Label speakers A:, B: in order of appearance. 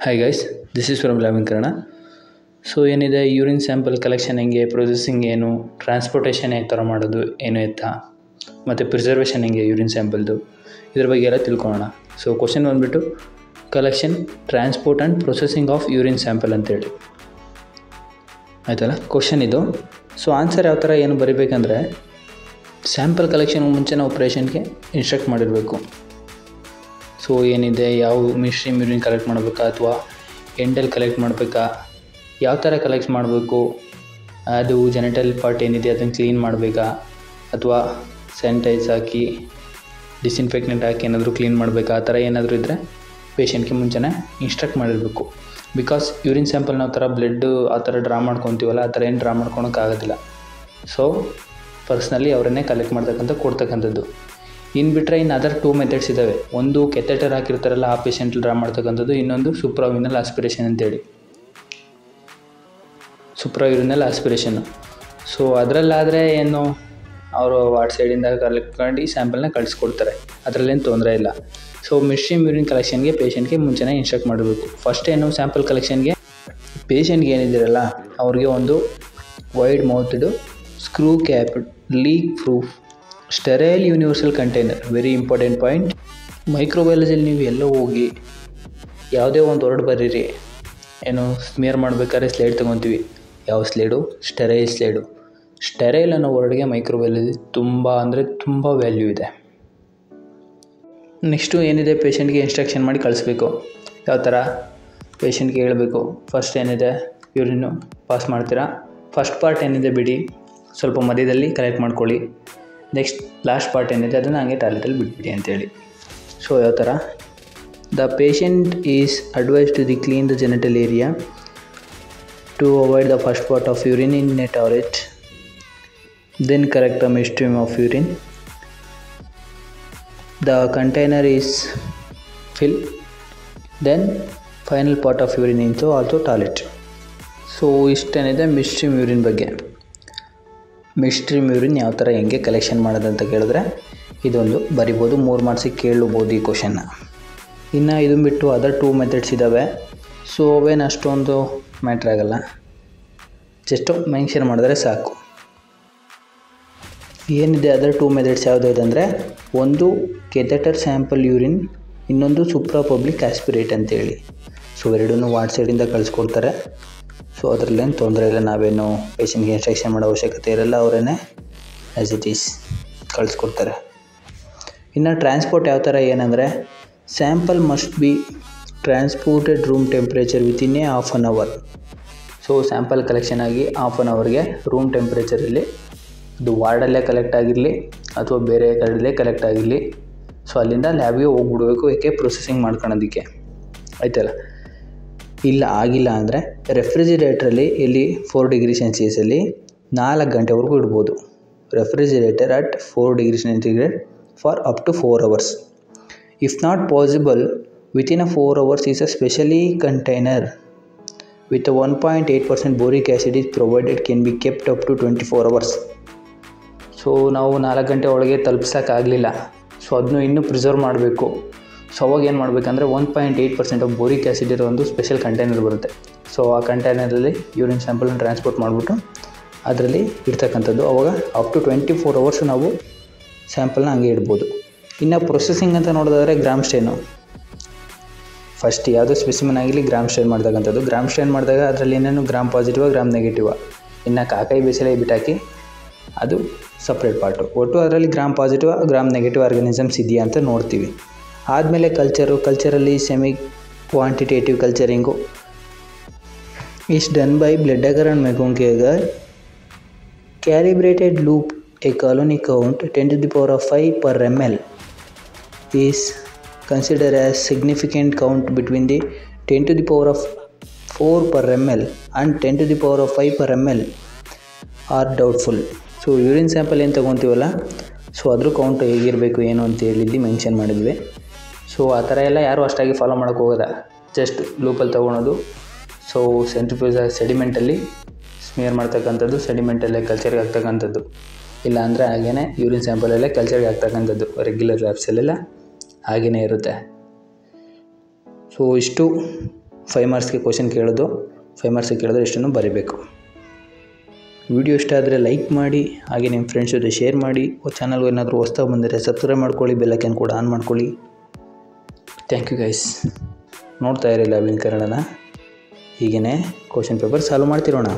A: Hi guys, this is from ಲಾವಿಂಕರಣ. So ಏನಿದೆ, urine sample collection ಹೆಂಗೆ, ಪ್ರೊಸೆಸಿಂಗ್ ಏನು, ಟ್ರಾನ್ಸ್ಪೋರ್ಟೇಷನ್ ಯಾವ ಥರ ಮಾಡೋದು ಏನು ಎತ್ತಾ, ಮತ್ತು ಪ್ರಿಸರ್ವೇಷನ್ ಹೆಂಗೆ ಯೂರಿನ್ ಸ್ಯಾಂಪಲ್ದು, ಇದ್ರ ಬಗ್ಗೆ ಎಲ್ಲ ತಿಳ್ಕೊಳ್ಳೋಣ. ಸೊ ಕ್ವಶನ್ ಬಂದುಬಿಟ್ಟು collection, transport and processing of urine sample ಅಂತೇಳಿ ಆಯ್ತಲ್ಲ ಕ್ವಶನ್ ಇದು. ಸೊ ಆನ್ಸರ್ ಯಾವ ಥರ ಏನು ಬರೀಬೇಕಂದ್ರೆ, ಸ್ಯಾಂಪಲ್ ಕಲೆಕ್ಷನ್ ಮುಂಚೆ ನಾವು ಪೇಷಂಟ್ಗೆ ಇನ್ಸ್ಟ್ರಕ್ಟ್ ಮಾಡಿರಬೇಕು. ಸೊ ಏನಿದೆ, ಯಾವ ಮಿಸ್ಟ್ರೀಮ್ ಯೂರಿನ್ ಕಲೆಕ್ಟ್ ಮಾಡಬೇಕಾ ಅಥವಾ ಎಂಡಲ್ಲಿ ಕಲೆಕ್ಟ್ ಮಾಡಬೇಕಾ, ಯಾವ ಥರ ಕಲೆಕ್ಟ್ ಮಾಡಬೇಕು, ಅದು ಜೆನಿಟಲ್ ಪಾರ್ಟ್ ಏನಿದೆ ಅದನ್ನು ಕ್ಲೀನ್ ಮಾಡಬೇಕಾ ಅಥವಾ ಸ್ಯಾನಿಟೈಸ್ ಹಾಕಿ ಡಿಸ್ಇನ್ಫೆಕ್ಟೆಂಟ್ ಹಾಕಿ ಏನಾದರೂ ಕ್ಲೀನ್ ಮಾಡಬೇಕಾ, ಆ ಥರ ಏನಾದರೂ ಇದ್ದರೆ ಪೇಷಂಟ್ಗೆ ಮುಂಚೆನೇ ಇನ್ಸ್ಟ್ರಕ್ಟ್ ಮಾಡಿರಬೇಕು. ಬಿಕಾಸ್ ಯೂರಿನ್ ಸ್ಯಾಂಪಲ್ ನಾವು ಥರ ಬ್ಲಡ್ಡು ಆ ಥರ ಡ್ರಾ ಮಾಡ್ಕೊತೀವಲ್ಲ, ಆ ಥರ ಏನು ಡ್ರಾ ಮಾಡ್ಕೊಳಕ್ಕಾಗೋದಿಲ್ಲ. ಸೊ ಪರ್ಸ್ನಲಿ ಅವರನ್ನೇ ಕಲೆಕ್ಟ್ ಮಾಡ್ತಕ್ಕಂಥ ಕೊಡ್ತಕ್ಕಂಥದ್ದು. ಇನ್ನು ಬಿಟ್ಟರೆ ಇನ್ನು ಅದರ್ 2 ಮೆಥಡ್ಸ್ ಇದ್ದಾವೆ. ಒಂದು ಕೆಥೆಟರ್ ಹಾಕಿರ್ತಾರಲ್ಲ, ಆ ಪೇಷಂಟ್ ಡ್ರಾ ಮಾಡ್ತಕ್ಕಂಥದ್ದು. ಇನ್ನೊಂದು ಸುಪ್ರಾವಿನಲ್ ಆಸ್ಪಿರೇಷನ್ ಅಂತೇಳಿ, ಸುಪ್ರಾವಿನಲ್ ಆಸ್ಪಿರೇಷನ್ನು. ಸೊ ಅದರಲ್ಲಾದರೆ ಏನು, ಅವರು ವಾಟ್ ಸೈಡಿಂದ ಕಲೆಕ್ಟ್ ಮಾಡಿ ಸ್ಯಾಂಪಲ್ನ ಕಳಿಸ್ಕೊಡ್ತಾರೆ, ಅದರಲ್ಲೇನು ತೊಂದರೆ ಇಲ್ಲ. ಸೊ ಮಿಸ್ಟ್ರೀಮ್ ಯೂರಿನ್ ಕಲೆಕ್ಷನ್ಗೆ ಪೇಷಂಟ್ಗೆ ಮುಂಚೆನೇ ಇನ್ಸ್ಟ್ರಕ್ಟ್ ಮಾಡಬೇಕು. ಫಸ್ಟ್ ಏನು, ಸ್ಯಾಂಪಲ್ ಕಲೆಕ್ಷನ್ಗೆ ಪೇಷಂಟ್ಗೆ ಏನಿದ್ದೀರಲ್ಲ ಅವ್ರಿಗೆ ಒಂದು wide mouthed screw cap, leak proof, sterile universal container, very important point. ಮೈಕ್ರೋಬಯಾಲಜಿಯಲ್ಲಿ ನೀವು ಎಲ್ಲೋ ಹೋಗಿ ಯಾವುದೇ ಒಂದು ವರ್ಡ್ ಬರೀರಿ, ಏನು ಸ್ಮಿಯರ್ ಮಾಡಬೇಕಾದ್ರೆ ಸ್ಲೈಡ್ ತೊಗೊತೀವಿ. ಯಾವ ಸ್ಲೈಡು? Sterile slide. ಸ್ಟೆರೈಲ್ ಅನ್ನೋ ವರ್ಡ್ಗೆ ಮೈಕ್ರೋಬಯಾಲಜಿ ತುಂಬ ಅಂದರೆ ತುಂಬ ವ್ಯಾಲ್ಯೂ ಇದೆ. ನೆಕ್ಸ್ಟು ಏನಿದೆ, ಪೇಷಂಟ್ಗೆ ಇನ್ಸ್ಟ್ರಕ್ಷನ್ ಮಾಡಿ ಕಳಿಸ್ಬೇಕು. ಯಾವ ಥರ ಪೇಷಂಟ್ಗೆ ಹೇಳಬೇಕು, ಫಸ್ಟ್ ಏನಿದೆ ಯೂರಿನ್ನು ಪಾಸ್ ಮಾಡ್ತೀರಾ, ಫಸ್ಟ್ ಪಾರ್ಟ್ ಏನಿದೆ ಬಿಡಿ, ಸ್ವಲ್ಪ ಮಧ್ಯದಲ್ಲಿ ಕಲೆಕ್ಟ್ ಮಾಡ್ಕೊಳ್ಳಿ. ನೆಕ್ಸ್ಟ್ ಲಾಸ್ಟ್ ಪಾರ್ಟ್ ಏನಿದೆ ಅದನ್ನು ಹಂಗೆ ಟಾಯ್ಲೆಟಲ್ಲಿ ಬಿಟ್ಬಿಡಿ ಅಂತೇಳಿ. ಸೊ ಯಾವ ಥರ, the patient is advise to the clean the genital area to avoid the first part of urine in a toilet, then collect the midstream of urine, the container is fill, then final part of urine into also toilet. So ಇಷ್ಟೇನಿದೆ midstream urine ಬಗ್ಗೆ. Midstream urine ಯಾವ ಥರ ಹೆಂಗೆ collection ಮಾಡೋದಂತ ಕೇಳಿದ್ರೆ ಇದೊಂದು ಬರಿಬೋದು, 3 ಮಾರ್ಕ್ಸಿಗೆ ಕೇಳಬಹುದು ಈ ಕ್ವಶನ್ನ. ಇನ್ನು ಇದನ್ನು ಬಿಟ್ಟು ಅದರ್ 2 ಮೆಥಡ್ಸ್ ಇದ್ದಾವೆ. ಸೊ ಅವೇನು ಅಷ್ಟೊಂದು ಮ್ಯಾಟ್ರ್ ಆಗೋಲ್ಲ, ಜಸ್ಟು ಮೆನ್ಷನ್ ಮಾಡಿದ್ರೆ ಸಾಕು. ಏನಿದೆ ಅದರ್ 2 ಮೆಥಡ್ಸ್ ಯಾವುದಾವುದು ಅಂದರೆ, ಒಂದು ಕೆಥೆಟರ್ ಸ್ಯಾಂಪಲ್ ಯೂರಿನ್, ಇನ್ನೊಂದು ಸುಪ್ರಾ ಪಬ್ಲಿಕ್ ಆಸ್ಪಿರೇಟ್ ಅಂತೇಳಿ. ಸೊ ಎರಡನ್ನೂ ವಾರ್ಡ್ ಸೈಡಿಂದ ಕಳಿಸ್ಕೊಡ್ತಾರೆ. ಸೊ ಅದರಲ್ಲೇನು ತೊಂದರೆ ಇಲ್ಲ, ನಾವೇನು ಪೇಷಂಟ್ಗೆ ಇನ್ಸ್ಟ್ರಕ್ಷನ್ ಮಾಡೋ ಅವಶ್ಯಕತೆ ಇರಲ್ಲ, ಅವರೇ ಆ್ಯಸ್ ಇಟ್ ಈಸ್ ಕಳಿಸ್ಕೊಡ್ತಾರೆ. ಇನ್ನು ಟ್ರಾನ್ಸ್ಪೋರ್ಟ್ ಯಾವ ಥರ ಏನಂದರೆ, sample must be transported room temperature within a half an hour. So sample collection ಆಗಿ ಹಾಫ್ ಆನ್ ಅವರ್ಗೆ ರೂಮ್ ಟೆಂಪ್ರೇಚರಲ್ಲಿ, ಅದು ವಾರ್ಡಲ್ಲೇ ಕಲೆಕ್ಟ್ ಆಗಿರಲಿ ಅಥವಾ ಬೇರೆ ಕಡೆಯಲ್ಲೇ ಕಲೆಕ್ಟ್ ಆಗಿರಲಿ, ಸೊ ಅಲ್ಲಿಂದ ಲ್ಯಾಬ್ಗೆ ಹೋಗ್ಬಿಡ್ಬೇಕು. ಏಕೆ? ಪ್ರೊಸೆಸಿಂಗ್ ಮಾಡ್ಕೊಳೋದಕ್ಕೆ ಆಯ್ತಲ್ಲ. ಇಲ್ಲ ಆಗಿಲ್ಲ ಅಂದರೆ ರೆಫ್ರಿಜಿರೇಟ್ರಲ್ಲಿ ಇಲ್ಲಿ 4 ಡಿಗ್ರಿ ಸೆಲ್ಸಿಯಸಲ್ಲಿ 4 ಗಂಟೆವರೆಗೂ ಇಡ್ಬೋದು. Refrigerator at 4 degree centigrade for up to 4 hours. If not possible within a 4 hours is a specially container with 1.8% boric acid is provided, can be kept up to 24 hours. So ನಾವು 4 ಗಂಟೆ ಒಳಗೆ ತಲುಪಿಸೋಕ್ಕಾಗಲಿಲ್ಲ, so ಅದನ್ನು ಇನ್ನೂ preserve ಮಾಡಬೇಕು. So ಅವಾಗ ಏನು ಮಾಡಬೇಕಂದ್ರೆ 1.8% of boric acid ಇರೋ ಒಂದು ಸ್ಪೆಷಲ್ ಕಂಟೈನರ್ ಬರುತ್ತೆ. ಸೊ ಆ ಕಂಟೈನರಲ್ಲಿ ಯೂರಿನ್ ಸ್ಯಾಂಪಲ್ನ ಟ್ರಾನ್ಸ್ಪೋರ್ಟ್ ಮಾಡಿಬಿಟ್ಟು ಅದರಲ್ಲಿ ಇಡ್ತಕ್ಕಂಥದ್ದು. ಅವಾಗ ಅಪ್ ಟು 24 hours ನಾವು ಸ್ಯಾಂಪಲ್ನ ಹಂಗೆ ಇಡ್ಬೋದು. ಇನ್ನು ಪ್ರೊಸೆಸಿಂಗ್ ಅಂತ ನೋಡೋದಾದರೆ ಗ್ರಾಮ್ ಸ್ಟೈನು, ಫಸ್ಟ್ ಯಾವುದೋ ಸ್ಪೆಸಿಮನ್ ಆಗಿರಲಿ ಗ್ರಾಮ್ ಸ್ಟೈನ್ ಮಾಡ್ತಕ್ಕಂಥದ್ದು. ಗ್ರಾಮ್ ಸ್ಟೈನ್ ಮಾಡಿದಾಗ ಅದರಲ್ಲಿ ಏನೇನು ಗ್ರಾಮ್ ಪಾಸಿಟಿವ ಗ್ರಾಮ್ ನೆಗೆಟಿವ, ಇನ್ನು ಕಾಕಾಯಿ ಬೇಸಲೆ ಬಿಟ್ಟಾಕಿ ಅದು ಸಪ್ರೇಟ್ ಪಾರ್ಟು. ಒಟ್ಟು ಅದರಲ್ಲಿ gram positive gram negative organisms ಇದೆಯಾ ಅಂತ ನೋಡ್ತೀವಿ. ಆದಮೇಲೆ ಕಲ್ಚರಲ್ಲಿ semi quantitative culturing is done by blood agar and MacConkey agar. Calibrated loop a colony count 10⁵ per ml is consider as significant count between the 10⁴ per ml and 10⁵ per ml are doubtful. So urine sample ಏನು ತೊಗೊತೀವಲ್ಲ, so ಅದ್ರ count ಹೇಗಿರಬೇಕು ಏನು ಅಂತ ಇಲ್ಲಿ mention ಮಾಡಿದ್ವಿ. So ಆ ಥರ ಎಲ್ಲ ಯಾರೂ ಅಷ್ಟಾಗಿ ಫಾಲೋ ಮಾಡೋಕ್ಕೆ ಹೋಗೋದ, ಜಸ್ಟ್ ಲೂಪಲ್ಲಿ ತೊಗೊಳೋದು. ಸೊ ಸೆಂಟ್ರಿಫ್ಯೂಜ್ ಸೆಡಿಮೆಂಟಲ್ಲಿ ಸ್ಮಿಯರ್ ಮಾಡ್ತಕ್ಕಂಥದ್ದು, ಸೆಡಿಮೆಂಟಲ್ಲೇ ಕಲ್ಚರ್ಗೆ ಆಗ್ತಕ್ಕಂಥದ್ದು. ಇಲ್ಲ ಅಂದರೆ ಹಾಗೇ ಯೂರಿನ್ ಸ್ಯಾಂಪಲಲ್ಲೇ ಕಲ್ಚರ್ಗೆ ಆಗ್ತಕ್ಕಂಥದ್ದು. ರೆಗ್ಯುಲರ್ ಲ್ಯಾಬ್ಸಲ್ಲೆಲ್ಲ ಹಾಗೇ ಇರುತ್ತೆ. ಸೊ ಇಷ್ಟು 5 ಮಾರ್ಕ್ಸ್ಗೆ ಕ್ವಶನ್ ಕೇಳೋದು, 5 ಮಾರ್ಕ್ಸ್ಗೆ ಕೇಳಿದ್ರೆ ಇಷ್ಟನ್ನು ಬರೀಬೇಕು. ವಿಡಿಯೋ ಇಷ್ಟ ಆದರೆ ಲೈಕ್ ಮಾಡಿ, ಹಾಗೆ ನಿಮ್ಮ ಫ್ರೆಂಡ್ಸ್ ಜೊತೆ ಶೇರ್ ಮಾಡಿ. ಚಾನಲ್ಗೆ ಏನಾದರೂ ಹೊಸ್ದಾಗಿ ಬಂದರೆ ಸಬ್ಸ್ಕ್ರೈಬ್ ಮಾಡ್ಕೊಳ್ಳಿ, ಬೆಲ್ಲೈಕನ್ ಕೂಡ ಆನ್ ಮಾಡ್ಕೊಳ್ಳಿ. Thank you guys. ನೋಡ್ತಾ ಇರಲಿಲ್ಲ ವಿನ್ ಕನ್ನಡನ. ಹೀಗೇ ಕ್ವಶನ್ ಪೇಪರ್ ಸಾಲ್ವ್ ಮಾಡ್ತಿರೋಣ.